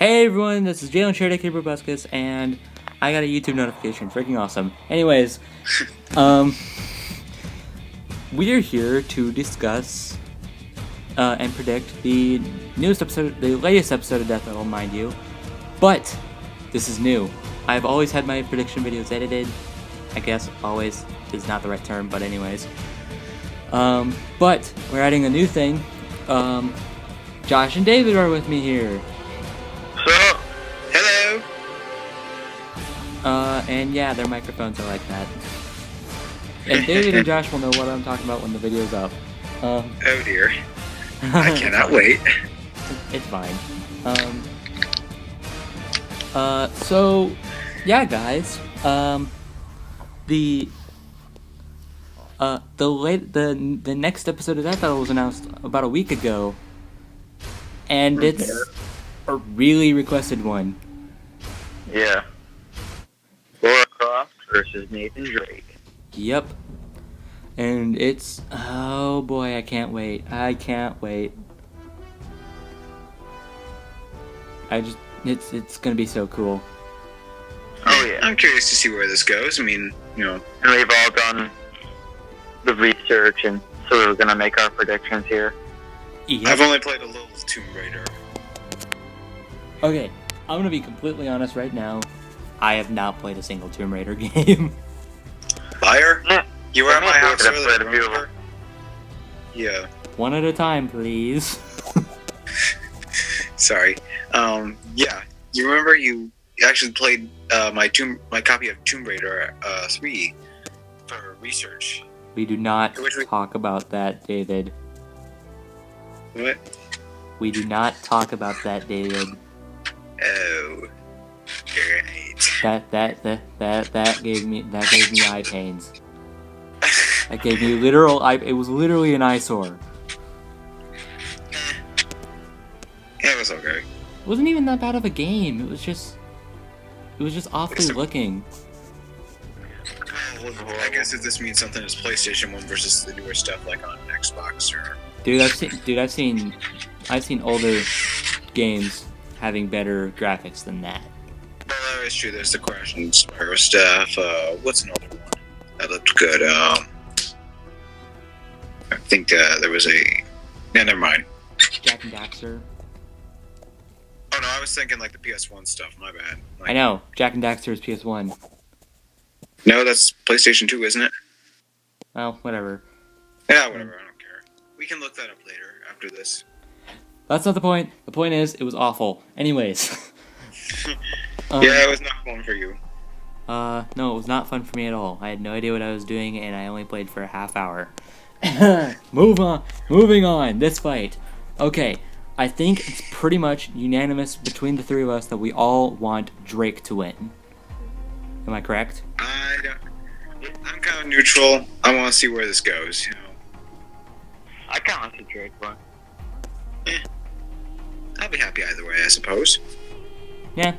Hey everyone, this is Uncharted Brobuscus, and I got a YouTube notification. Freaking awesome. Anyways, we are here to discuss and predict the latest episode of Death Metal, mind you. But this is new. I've always had my prediction videos edited. I guess always is not the right term, but anyways. But we're adding a new thing. Josh and David are with me here. So, hello. And yeah, their microphones are like that. And David and Josh will know what I'm talking about when the video's up. Oh dear. I cannot wait. It's fine. So, yeah, guys. The next episode of Death Battle was announced about a week ago, and it's a really requested one. Yeah. Lara Croft versus Nathan Drake. Yep. And it's, oh boy, I can't wait. It's gonna be so cool. Oh yeah. I'm curious to see where this goes. I mean, And we've all done the research, and so we're gonna make our predictions here. Yep. I've only played a little Tomb Raider. Okay, I'm gonna be completely honest right now. I have not played a single Tomb Raider game. Liar? Yeah. You were at my house I've earlier, played a few of remember? Yeah. One at a time, please. Sorry. Yeah. You remember you actually played my copy of Tomb Raider 3 for research. We do not Which we- talk about that, David. What? We do not talk about that, David. Oh. Great. That gave me eye pains. That gave me it was literally an eyesore. Yeah, it was okay. It wasn't even that bad of a game. It was just awfully looking. Well, I guess if this means something, it's PlayStation 1 versus the newer stuff like on Xbox or... I've seen older games having better graphics than that. Well, that is true. There's the Crash and Spyro stuff. What's an older one that looked good? I think there was a... Yeah, never mind. Jak and Daxter. Oh no, I was thinking like the PS1 stuff. My bad. Like, I know. Jak and Daxter is PS1. No, that's PlayStation 2, isn't it? Well, whatever. Yeah, whatever. I don't care. We can look that up later after this. That's not the point. The point is, it was awful. Anyways. Yeah, it was not fun for you. No, it was not fun for me at all. I had no idea what I was doing, and I only played for a half hour. Moving on. This fight. Okay, I think it's pretty much unanimous between the three of us that we all want Drake to win. Am I correct? I'm kind of neutral. I want to see where this goes. I kind of want to Drake one. I'll be happy either way, I suppose. Yeah.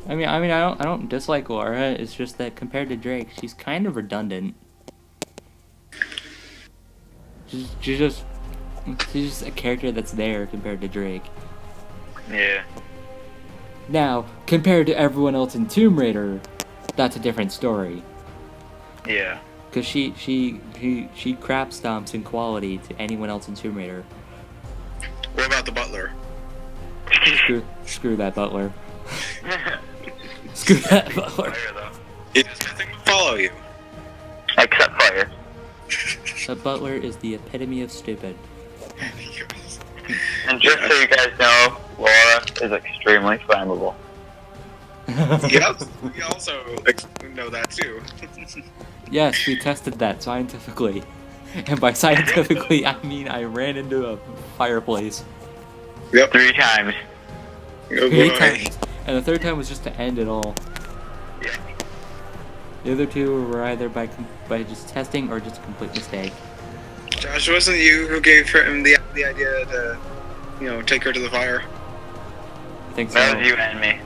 I mean, I don't dislike Lara. It's just that compared to Drake, she's kind of redundant. She's just a character that's there compared to Drake. Yeah. Now, compared to everyone else in Tomb Raider, that's a different story. Yeah. Because she crap stomps in quality to anyone else in Tomb Raider. What about the butler? Screw that butler. Screw that butler. Fire though. He does nothing but follow you. Except fire. The butler is the epitome of stupid. And just so you guys know, Laura is extremely flammable. Yep, we also know that too. Yes, we tested that scientifically. And by scientifically, I mean I ran into a fireplace. Yep. 3 times. Oh, 3 boy. times. And the third time was just to end it all. Yeah. The other two were either by just testing or just a complete mistake. Josh, wasn't it you who gave him the idea to, take her to the fire? I think so. That was you and me.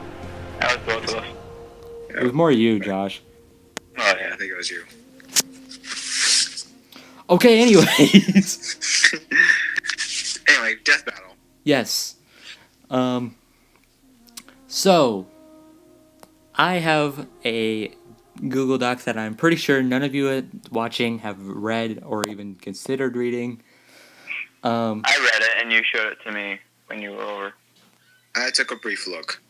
That was both of us. It was more you, Josh. Oh Yeah, yeah. I think it was you. Okay, anyways. Anyway, death battle. Yes. So, I have a Google Doc that I'm pretty sure none of you watching have read or even considered reading. I read it and you showed it to me when you were over. I took a brief look.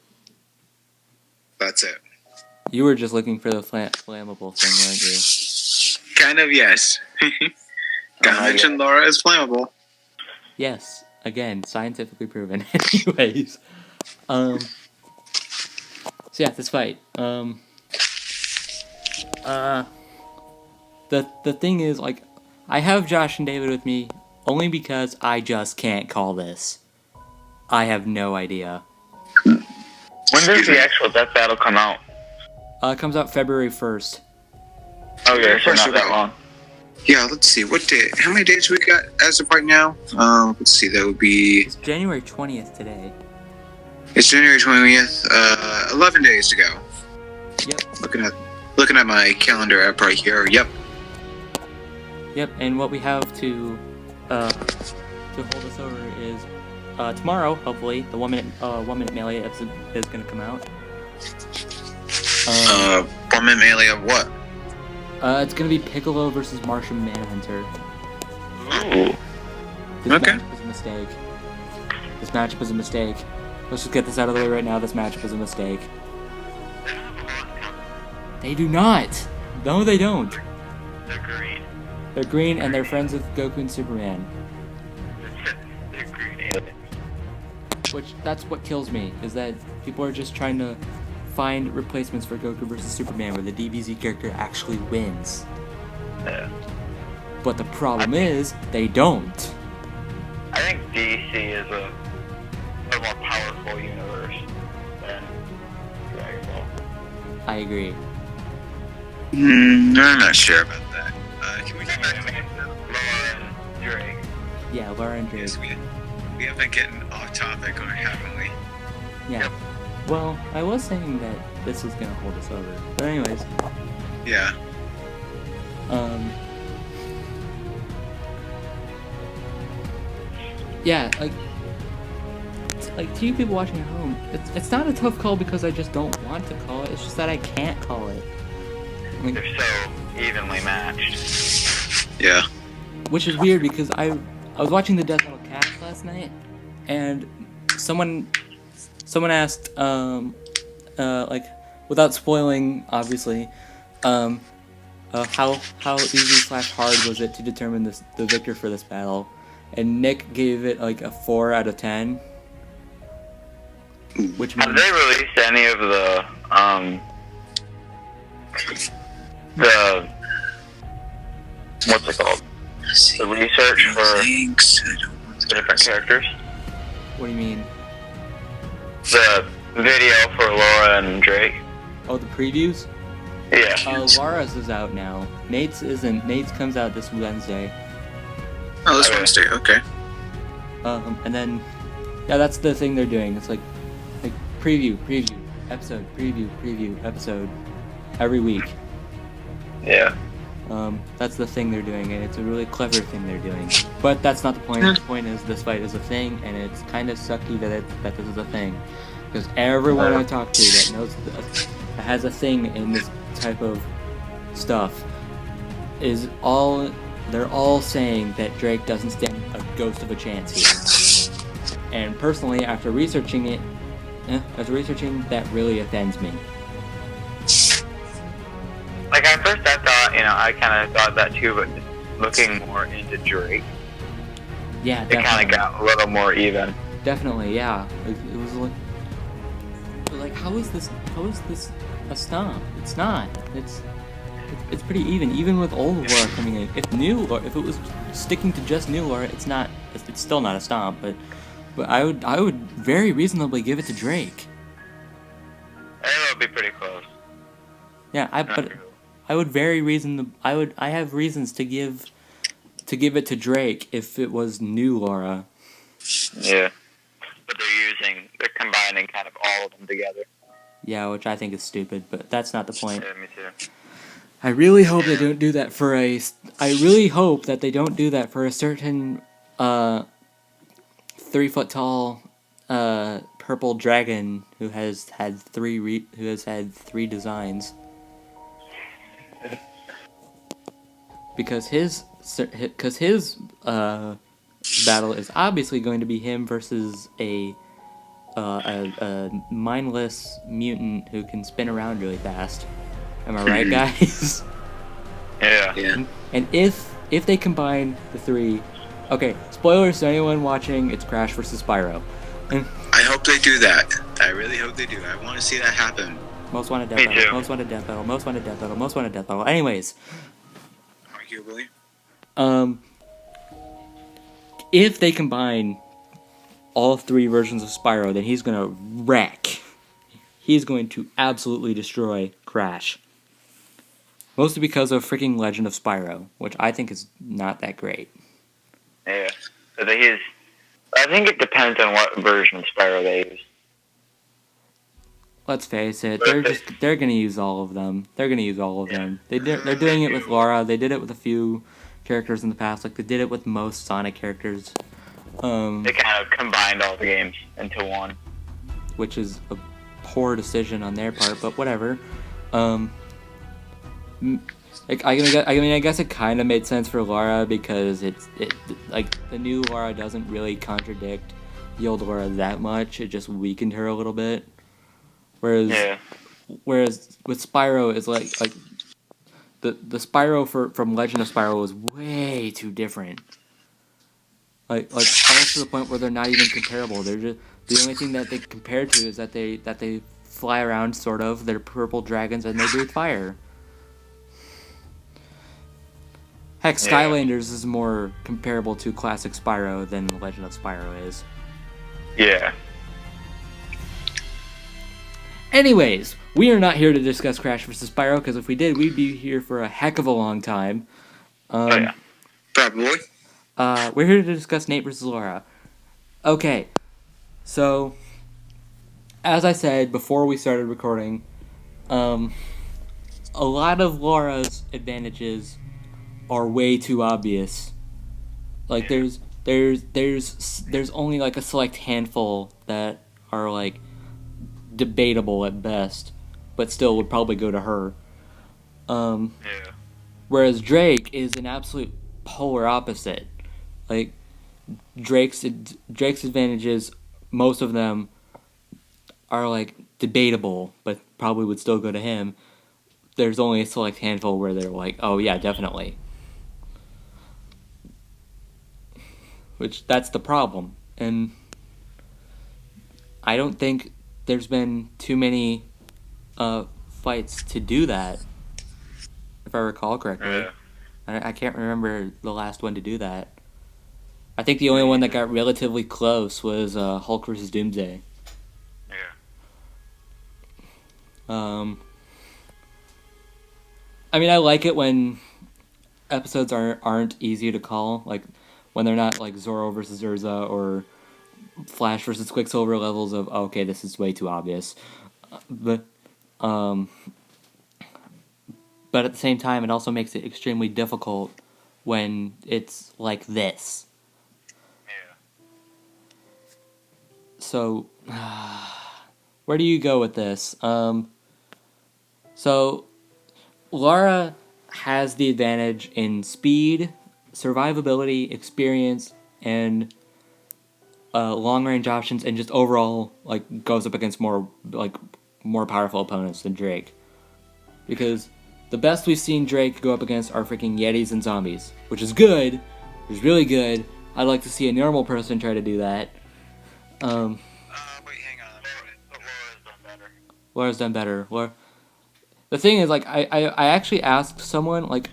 That's it. You were just looking for the flammable thing, weren't you? Kind of, yes. Gotta mention Lara is flammable. Yes. Again, scientifically proven. Anyways. So yeah, this fight. The thing is, like, I have Josh and David with me only because I just can't call this. I have no idea. When does the actual death battle come out? It comes out February 1st. Okay, so not that long. Yeah, let's see. What day? How many days we got as of right now? Let's see. That would be. It's January 20th today. It's January 20th. 11 days to go. Yep. Looking at my calendar app right here. Yep. Yep. And what we have to hold us over is tomorrow. Hopefully, the 1 minute melee episode is going to come out. 1 minute melee of what? It's gonna be Piccolo versus Martian Manhunter. Ooh. This Okay. matchup is a mistake. This matchup is a mistake. Let's just get this out of the way right now. This matchup is a mistake. They do not. No, they don't. They're green. They're green and they're friends with Goku and Superman. They're green aliens. Which, that's what kills me, is that people are just trying to find replacements for Goku versus Superman where the DBZ character actually wins. Yeah. But the problem is, they don't. I think DC is a more powerful universe than Dragon Ball. I agree. I'm not sure about that. Can we get back to Lara and Drake. Yeah, Lara and Drake. Yes, we have been getting off topic, or haven't we? Yeah. Yep. Well, I was saying that this was gonna hold us over. But anyways, Yeah. yeah, like to you people watching at home, it's not a tough call because I just don't want to call it. It's just that I can't call it. Like, They're so evenly matched. Yeah. which is weird because I was watching the Death Metal Cast last night, and someone asked, like, without spoiling, obviously, how easy/hard was it to determine the victor for this battle? And Nick gave it like a 4 out of 10, which Have means they released any of the what's it called? The research for the different characters? what do you mean? The video for Lara and Drake? Oh, the previews? Yeah. Lara's is out now. Nate's isn't. Nate's comes out this Wednesday. Oh, this Okay. Wednesday. Okay. And then, yeah, that's the thing they're doing. It's like preview, episode, preview, episode, every week. Yeah. That's the thing they're doing, and it's a really clever thing they're doing. But that's not the point. The point is this fight is a thing, and it's kind of sucky that this is a thing, because everyone I talk to that knows that has a thing in this type of stuff they're all saying that Drake doesn't stand a ghost of a chance here. And personally, after researching that really offends me. Like at first I thought, I kind of thought that too, but looking more into Drake, Yeah, it kind definitely. of got a little more even. Definitely, yeah. It was like, how is this a stomp? It's not. It's pretty even with old Lara coming in. If it was sticking to just new Lara, it's not. It's still not a stomp. But I would very reasonably give it to Drake. It would be pretty close. Yeah, I have reasons to give it to Drake if it was new Lara. Yeah. But they're combining kind of all of them together. Yeah, which I think is stupid, but that's not the point. Yeah, me too. I really hope they don't do that for a certain 3 foot tall purple dragon who has had three designs. Because his battle is obviously going to be him versus a mindless mutant who can spin around really fast. Am I right, guys? Yeah. Yeah. And if they combine the three, okay, spoilers to anyone watching, it's Crash versus Spyro. And I hope they do that. I really hope they do. I want to see that happen. most wanted death Me battle, too. most wanted death battle, most wanted death battle, most wanted death battle. Anyways, Arguably. if they combine all three versions of Spyro, then he's gonna wreck. He's going to absolutely destroy Crash. Mostly because of freaking Legend of Spyro, which I think is not that great. Yeah. I think it depends on what version of Spyro they use. Let's face it, they're gonna use all of them. They're gonna use all of them. They're doing it with Lara. They did it with a few characters in the past. Like they did it with most Sonic characters. They kind of combined all the games into one. Which is a poor decision on their part, but whatever. Like I guess it kind of made sense for Lara because it like the new Lara doesn't really contradict the old Lara that much. It just weakened her a little bit. Whereas with Spyro is like the Spyro from Legend of Spyro was way too different. Like almost to the point where they're not even comparable. They're just the only thing that they compare to is that they fly around sort of. They're purple dragons and they breathe fire. Heck, Skylanders is more comparable to classic Spyro than Legend of Spyro is. Yeah. Anyways, we are not here to discuss Crash vs. Spyro, because if we did, we'd be here for a heck of a long time. Probably. We're here to discuss Nate vs. Laura. Okay, so, as I said before we started recording, a lot of Laura's advantages are way too obvious. Like, there's only, like, a select handful that are, like, debatable at best, but still would probably go to her. Whereas Drake is an absolute polar opposite. Like Drake's advantages, most of them are like debatable, but probably would still go to him. There's only a select handful where they're like, oh yeah, definitely. Which that's the problem, and I don't think there's been too many fights to do that, if I recall correctly. I can't remember the last one to do that. I think the only one that got relatively close was Hulk vs. Doomsday. I mean, I like it when episodes aren't easy to call, like when they're not like Zorro versus Urza or Flash versus Quicksilver levels of, oh, okay, this is way too obvious. But at the same time, it also makes it extremely difficult when it's like this. So, where do you go with this? So, Lara has the advantage in speed, survivability, experience, and long-range options, and just overall, like, goes up against more powerful opponents than Drake. Because the best we've seen Drake go up against are freaking Yetis and zombies, which is good, which is really good. I'd like to see a normal person try to do that. Wait, hang on. Laura's done better. The thing is, like, I actually asked someone, like,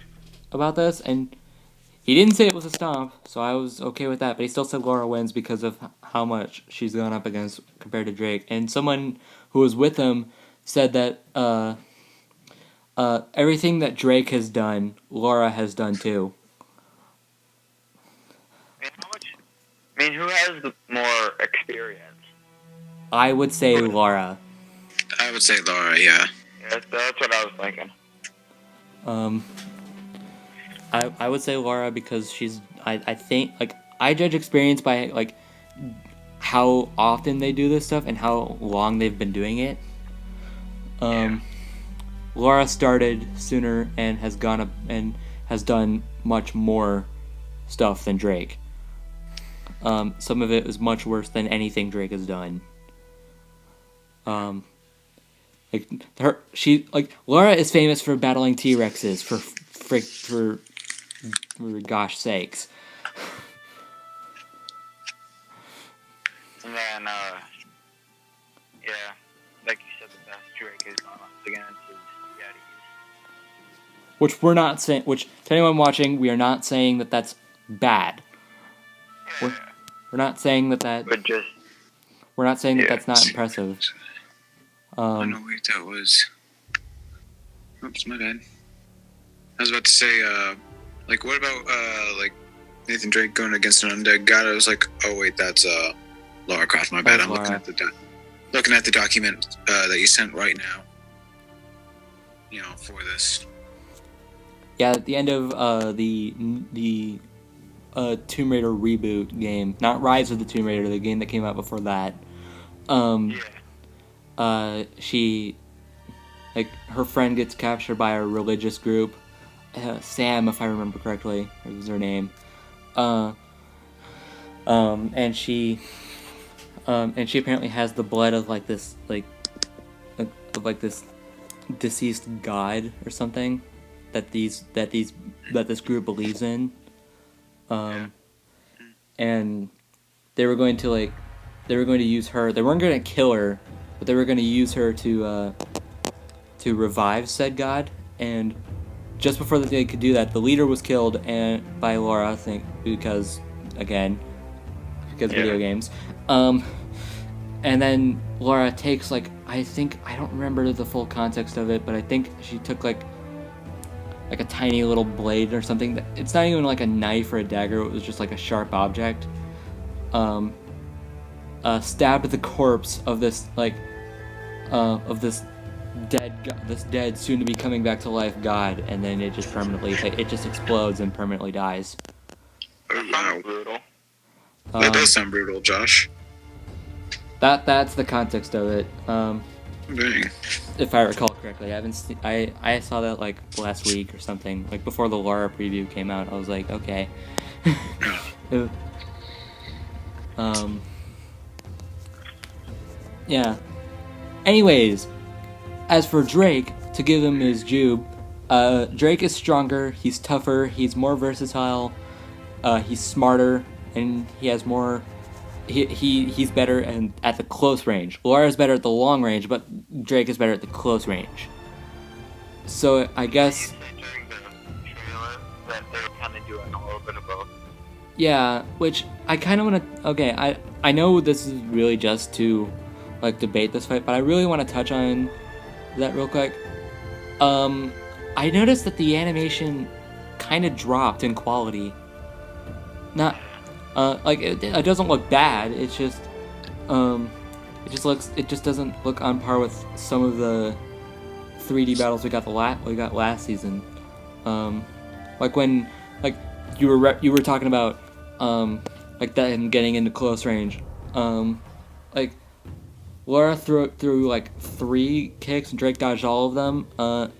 about this, and he didn't say it was a stomp, so I was okay with that, but he still said Laura wins because of how much she's gone up against compared to Drake. And someone who was with him said that everything that Drake has done, Laura has done too. I mean, who has the more experience? I would say Laura. I would say Lara, yeah. Yeah, that's what I was thinking. I would say Laura because she's, I think, like, I judge experience by, like, how often they do this stuff and how long they've been doing it. Lara started sooner and has gone up and has done much more stuff than Drake. Some of it is much worse than anything Drake has done. Lara is famous for battling T-Rexes for gosh sakes. And then, yeah, like you said, the best Drake has gone up against is Yetis. Which we're not saying. Which to anyone watching, we are not saying that that's bad. Yeah. We're not saying that. But just... We're not saying that that's not impressive. Oh no, wait, that was... Oops, my bad. I was about to say, like, what about, like, Nathan Drake going against an undead god? I was like, oh wait, that's, Lara Croft, my bad. That's I'm looking Lara. at looking at the document, that you sent right now. You know, for this. Yeah, at the end of the Tomb Raider reboot game, not Rise of the Tomb Raider, the game that came out before that. She, like, her friend gets captured by a religious group. Sam, if I remember correctly, was her name. And she apparently has the blood of like this this deceased god or something that this group believes in. And they were going to use her. They weren't going to kill her, but they were going to use her to revive said god. And just before they could do that, the leader was killed by Lara, I think, because video games. And then Lara takes I don't remember the full context of it, but I think she took like a tiny little blade or something. It's not even like a knife or a dagger. It was just like a sharp object. Stabbed the corpse of this dead, soon to be coming back to life god, and then it just explodes and permanently dies. Oh, wow. Brutal. That does sound brutal, Josh. That's the context of it. Dang. If I recall correctly, I saw that like last week or something, like before the Lara preview came out. I was like, okay. Yeah. Anyways, as for Drake, to give him his due, Drake is stronger, he's tougher, he's more versatile, he's smarter, and he has more... He's better at the close range. Lara's better at the long range, but Drake is better at the close range. So I guess... During the trailer that they were kind of doing a little bit of both. Yeah, which I kind of want to... Okay, I know this is really just to debate this fight, but I really want to touch on that real quick. I noticed that the animation kind of dropped in quality. Not... it doesn't look bad. It's just, it just doesn't look on par with some of the 3D battles we got last season. When you were talking about that and getting into close range. Lara threw 3 kicks and Drake dodged all of them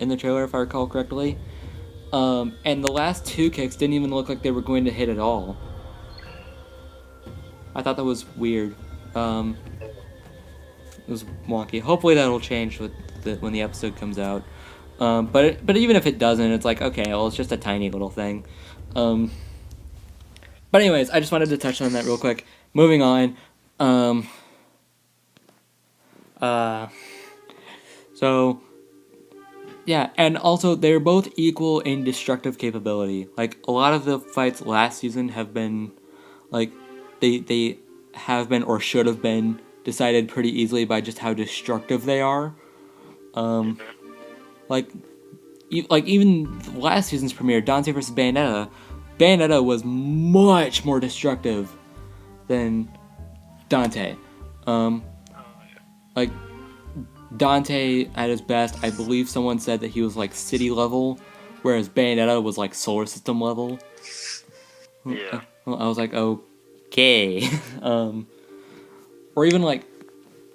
in the trailer, if I recall correctly. And the last 2 kicks didn't even look like they were going to hit at all. I thought that was weird. It was wonky. Hopefully that'll change when the episode comes out. But even if it doesn't, it's like, okay, well, it's just a tiny little thing. But anyways, I just wanted to touch on that real quick. Moving on. So, yeah, and also they're both equal in destructive capability. A lot of the fights last season have been, they have been or should have been decided pretty easily by just how destructive they are. Even last season's premiere, Dante vs. Bayonetta was much more destructive than Dante. Dante at his best, I believe someone said that he was city level, whereas Bayonetta was solar system level. Yeah. I was like, okay. or even like,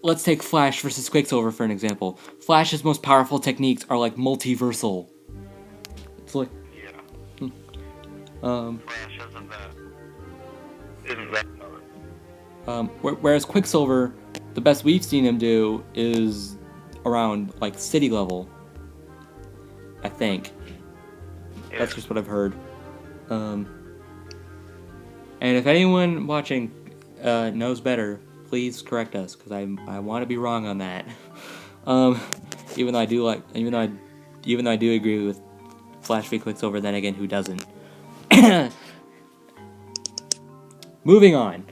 let's take Flash versus Quicksilver for an example. Flash's most powerful techniques are like multiversal. It's like, Yeah. Flash isn't that powerful. whereas Quicksilver, the best we've seen him do is around like city level. I think. Yeah. That's just what I've heard. And if anyone watching knows better, please correct us, because I want to be wrong on that. Even though I do agree with Flash v Quicksilver, then again, who doesn't? Moving on.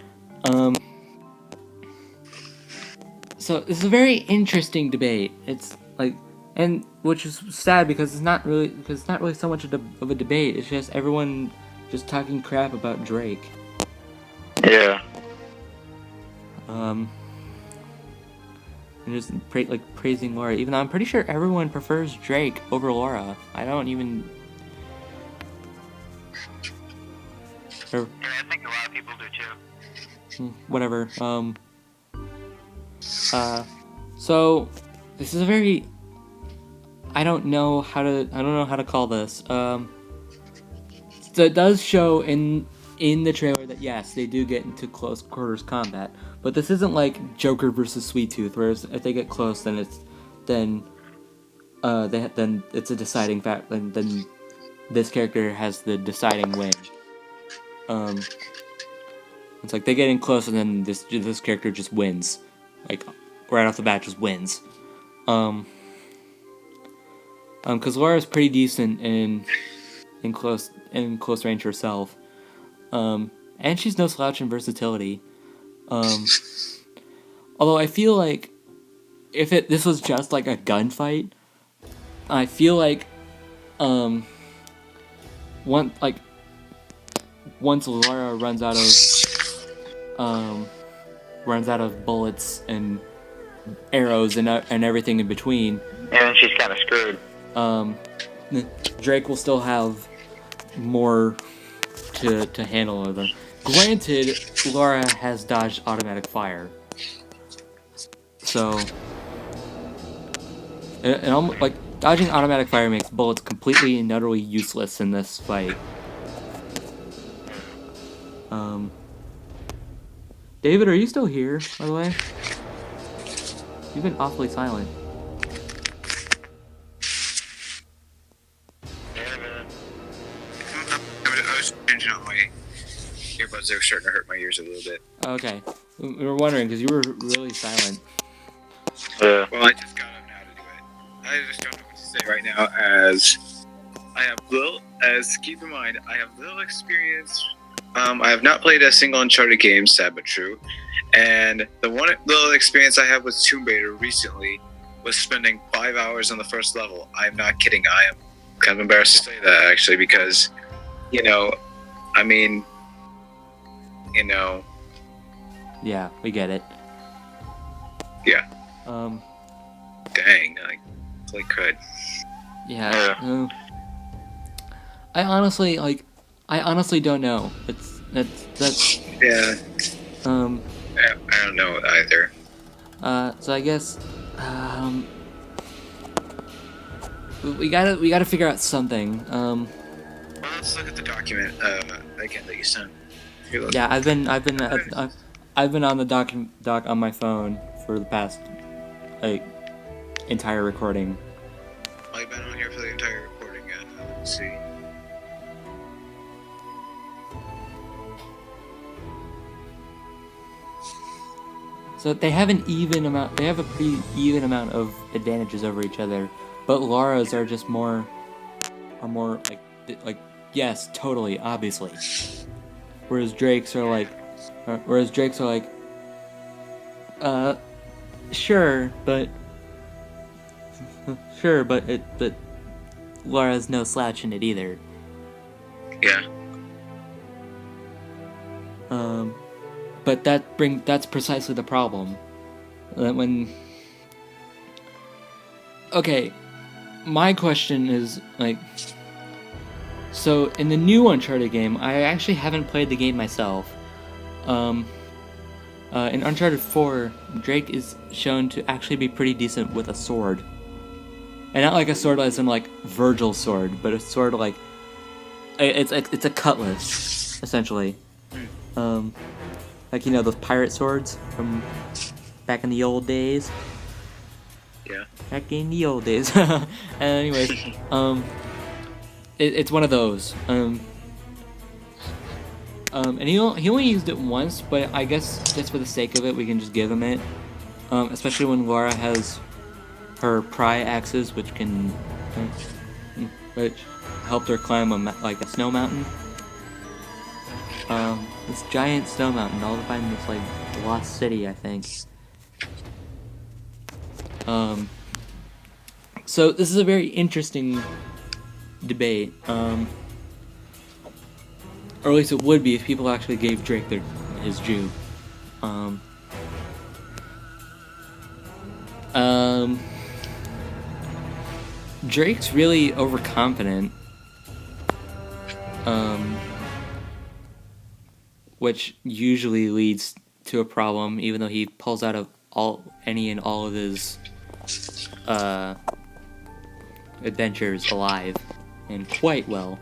So this is a very interesting debate. It's like, and which is sad because it's not really so much of a debate. It's just everyone just talking crap about Drake. Yeah. And just praising Laura, even though I'm pretty sure everyone prefers Drake over Laura. I don't even. Yeah, I think a lot of people do too. Whatever. So this is a very. I don't know how to call this. So it does show in the trailer that yes, they do get into close quarters combat, but this isn't like Joker versus Sweet Tooth, whereas if they get close, then it's a deciding fact. Then this character has the deciding win. It's like they get in close, and then this character just wins, like right off the bat, just wins. Because Laura's pretty decent in close range herself. And she's no slouch in versatility. Although I feel like if this was just like a gunfight, I feel like once Lara runs out of bullets and arrows and everything in between, And she's kind of screwed. Drake will still have more to handle with them. Granted, Lara has dodged automatic fire, so it almost, like, dodging automatic fire makes bullets completely and utterly useless in this fight. David, are you still here, by the way? You've been awfully silent. I was changing out my earbuds. They were starting to hurt my ears a little bit. Okay. We were wondering, because you were really silent. Yeah. Well, I just got up now to do it. I just don't know what to say right now, as keep in mind, I have little experience. I have not played a single Uncharted game, sad but true. And the one little experience I have with Tomb Raider recently was spending 5 hours on the first level. I'm not kidding. I am kind of embarrassed to say that, actually, because, Yeah, we get it. Yeah. Dang, holy crud. Yeah. I honestly don't know. That's. Yeah. I don't know either. So I guess, we gotta figure out something. Well, let's look at the document again that you sent. Yeah, I've been on the doc on my phone for the past entire recording. I've been on here for the entire recording. Let's see. So they have an even amount. They have a pretty even amount of advantages over each other, but Lara's are just more like yes, totally, obviously. Whereas Drake's are like, sure, but Lara's no slouch in it either. Yeah. But that's precisely the problem. That okay, my question is, like, so in the new Uncharted game, I actually haven't played the game myself. In Uncharted 4, Drake is shown to actually be pretty decent with a sword. And not like a sword as in like Virgil's sword, but a sword like it's a cutlass, essentially. Like those pirate swords from back in the old days. Yeah. Back in the old days. And anyways, it's one of those. And he only used it once, but I guess just for the sake of it, we can just give him it. Especially when Lara has her pry axes, which helped her climb a snow mountain. This giant snow mountain, all the way in this like lost city, I think. So this is a very interesting debate. Or at least it would be if people actually gave Drake his due. Drake's really overconfident. Which usually leads to a problem, even though he pulls out of any and all of his adventures alive and quite well.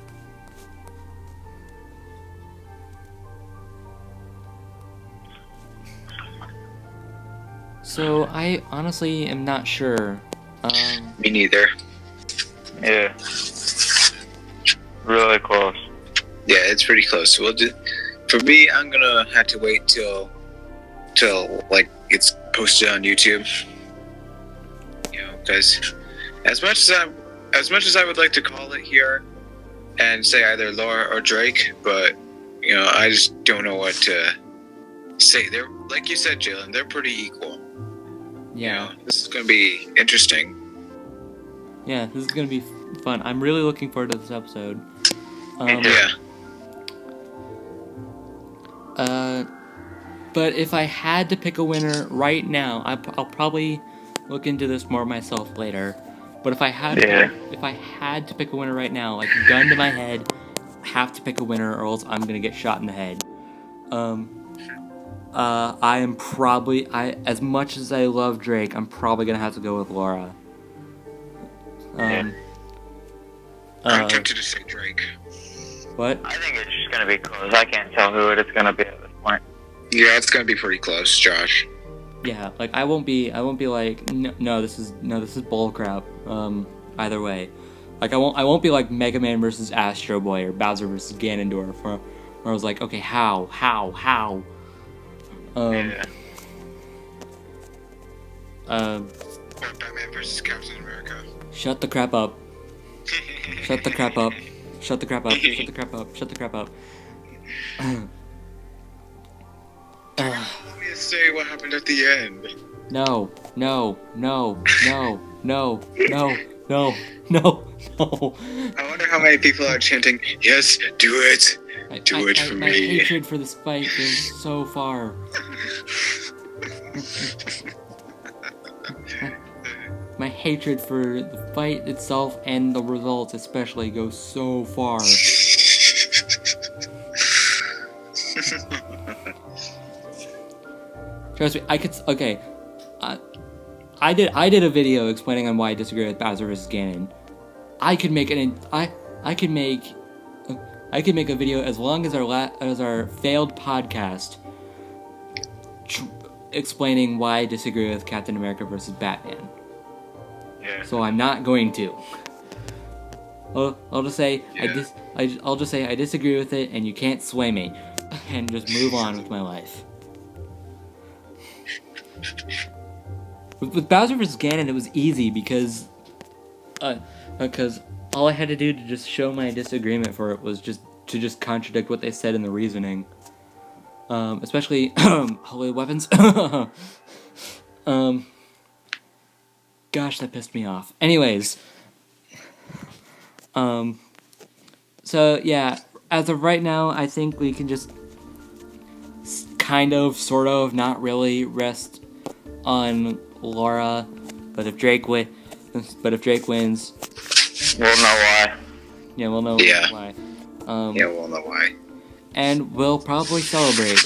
So I honestly am not sure. Me neither. Yeah. Really close. Yeah, it's pretty close. For me, I'm gonna have to wait till like it's posted on YouTube. Because as much as I would like to call it here and say either Laura or Drake, but I just don't know what to say. They're, like you said, Jalen, they're pretty equal. Yeah. This is gonna be interesting. Yeah, this is gonna be fun. I'm really looking forward to this episode. Yeah. But if I had to pick a winner right now, I'll probably look into this more myself later. But if I had to pick a winner right now, like gun to my head, I have to pick a winner or else I'm gonna get shot in the head. I am probably as much as I love Drake, I'm probably gonna have to go with Lara. I'm tempted to say Drake. What? I think it's just gonna be close. I can't tell who it's gonna be at this point. Yeah, it's gonna be pretty close, Josh. Yeah, like I won't be like no, this is bull crap. Either way, like I won't be like Mega Man versus Astro Boy or Bowser versus Ganondorf, where I was like, okay, how? Yeah. Or Batman versus Captain America. Shut the crap up. Shut the crap up. Shut the crap up. Shut the crap up. Shut the crap up. Let me say what happened at the end. No. I wonder how many people are chanting, "Yes, do it. Do it for me." My hatred for this fight goes so far. My hatred for the fight itself and the results especially goes so far. Trust me, okay. I did a video explaining on why I disagree with Bowser vs. Ganon. I could make a video as long as our failed podcast explaining why I disagree with Captain America versus Batman. Yeah. So I'm not going to. I'll just say I'll just say I disagree with it, and you can't sway me, and just move on with my life. With Bowser vs. Ganon, it was easy because all I had to do to just show my disagreement for it was just to contradict what they said in the reasoning. Especially holy weapons. Gosh, that pissed me off. Anyways, so yeah, as of right now, I think we can just kind of, sort of, not really rest on Lara, but if Drake wins, We'll know why. yeah, we'll know Yeah. why. Yeah, we'll know why. And we'll probably celebrate.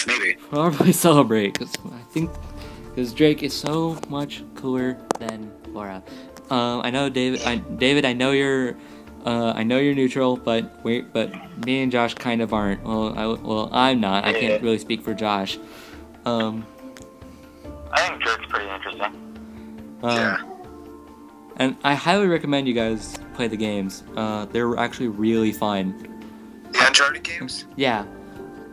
Maybe. I'll probably celebrate because Drake is so much cooler than Laura. I know David. David, I know you're neutral, but me and Josh kind of aren't. I'm not. I can't really speak for Josh. I think Drake's pretty interesting. Yeah. And I highly recommend you guys play the games. They're actually really fun. The Uncharted games? Yeah.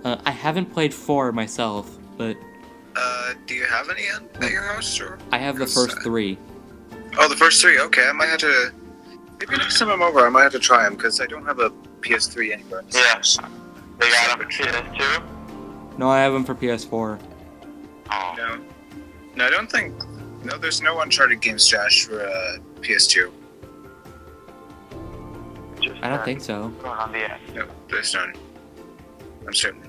I haven't played 4 myself, but Do you have any at your house? Or? I have the first 3. Oh, the first 3. Okay, I might have to. Maybe next time I'm over, I might have to try them because I don't have a PS3 anywhere. Yes. They got them for PS2? No, I have them for PS4. Oh. No, I don't think. No, there's no Uncharted games, Josh, for PS2. I don't think so. Going on the end. No, there's none. I'm certain.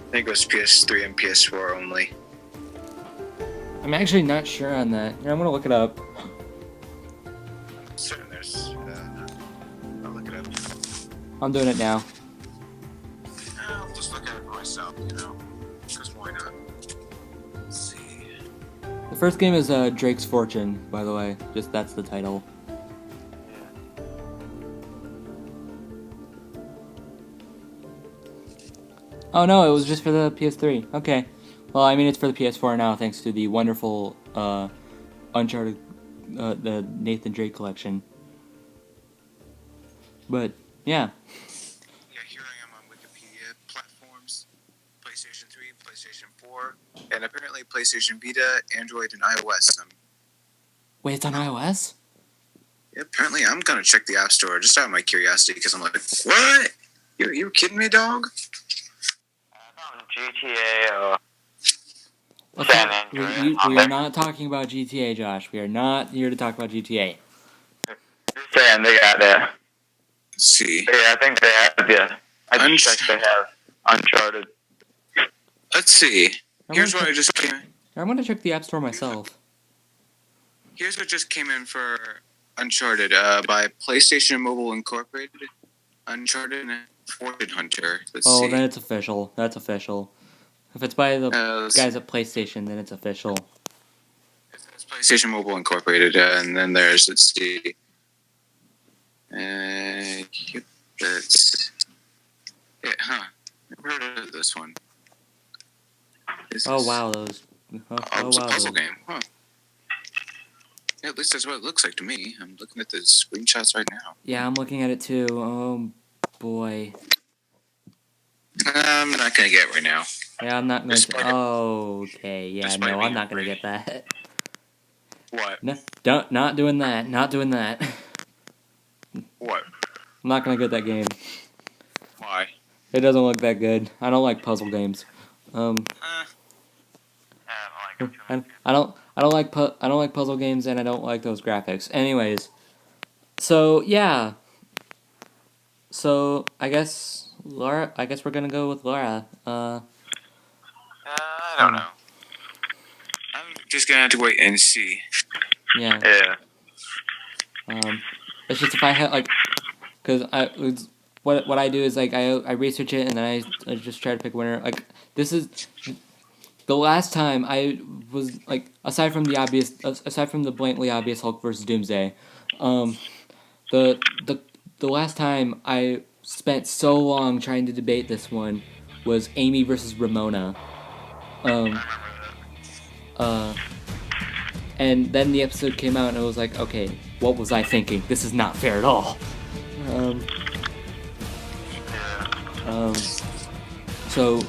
I think it was PS3 and PS4 only. I'm actually not sure on that. Here, I'm gonna look it up. I'm certain there's. I'll look it up. I'm doing it now. I'll just look at it for myself, because why not? Let's see. The first game is Drake's Fortune, by the way. Just that's the title. Oh no, it was just for the PS3. Okay. Well, I mean, it's for the PS4 now, thanks to the wonderful Uncharted, the Nathan Drake collection. But yeah. Yeah, here I am on Wikipedia. Platforms: PlayStation 3, PlayStation 4, and apparently PlayStation Vita, Android, and iOS. Wait, it's on iOS? Yeah, apparently I'm gonna check the App Store just out of my curiosity because I'm like, what? You kidding me, dog? GTA Okay, San Andreas. we are not talking about GTA, Josh. We are not here to talk about GTA. Just saying, they got that. Let's see. Yeah, I think they have, yeah. I just checked, they have Uncharted. Let's see. Here's what I just came in. I'm gonna check the App Store myself. Here's what just came in for Uncharted by PlayStation Mobile Incorporated. Uncharted and Fortune Hunter. Let's see. Then it's official. That's official. If it's by the guys see. at PlayStation, then it's official. It's PlayStation Mobile Incorporated, and then there's, let's see. Yep, that's it, huh? Never heard of this one. Oh wow, those. It's a puzzle game, huh? Yeah, at least that's what it looks like to me. I'm looking at the screenshots right now. Yeah, I'm looking at it too. Oh boy. I'm not gonna get it right now. Yeah, I'm not going to. Oh, okay. Yeah, Despite no, I'm being not going to free. get that. What? No, not doing that. Not doing that. What? I'm not going to get that game. Why? It doesn't look that good. I don't like puzzle games. I don't like puzzle games, and I don't like those graphics. Anyways, so yeah. So I guess Laura. I guess we're gonna go with Laura. I don't know. I'm just gonna have to wait and see. Yeah. Yeah. It's just if I had what I do is like I research it and then I just try to pick a winner. Like this is the last time I was like aside from the blatantly obvious Hulk versus Doomsday, the last time I spent so long trying to debate this one was Amy versus Ramona. And then the episode came out and it was like, okay, what was I thinking? This is not fair at all. So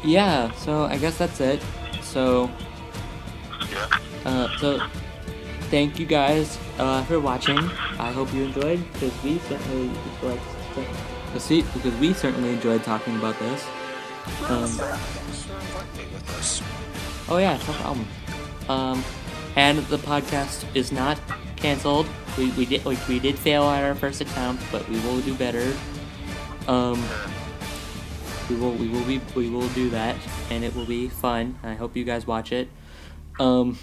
yeah, so I guess that's it. So thank you guys for watching. I hope you enjoyed because we certainly enjoyed talking about this. Oh yeah, no problem. And the podcast is not canceled. We did fail at our first attempt, but we will do better. We will do that, and it will be fun. I hope you guys watch it. And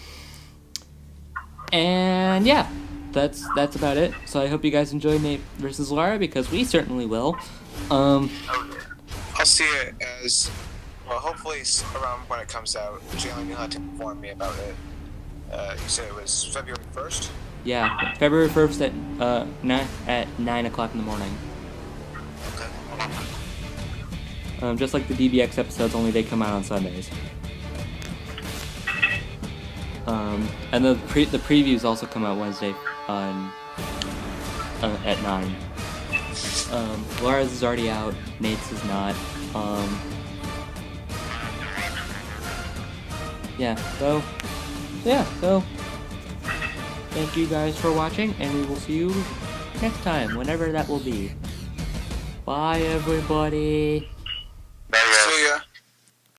yeah, that's about it. So I hope you guys enjoy Nate versus Lara because we certainly will. Oh I'll see it as well. Hopefully, around when it comes out. Jalen, you'll have to inform me about it. You said it was February 1st. Yeah, February 1st at 9 o'clock in the morning. Okay. Just like the DBX episodes, only they come out on Sundays. And the previews also come out Wednesday on at 9. Lara's is already out. Nate's is not. Yeah. So thank you guys for watching, and we will see you next time, whenever that will be. Bye, everybody.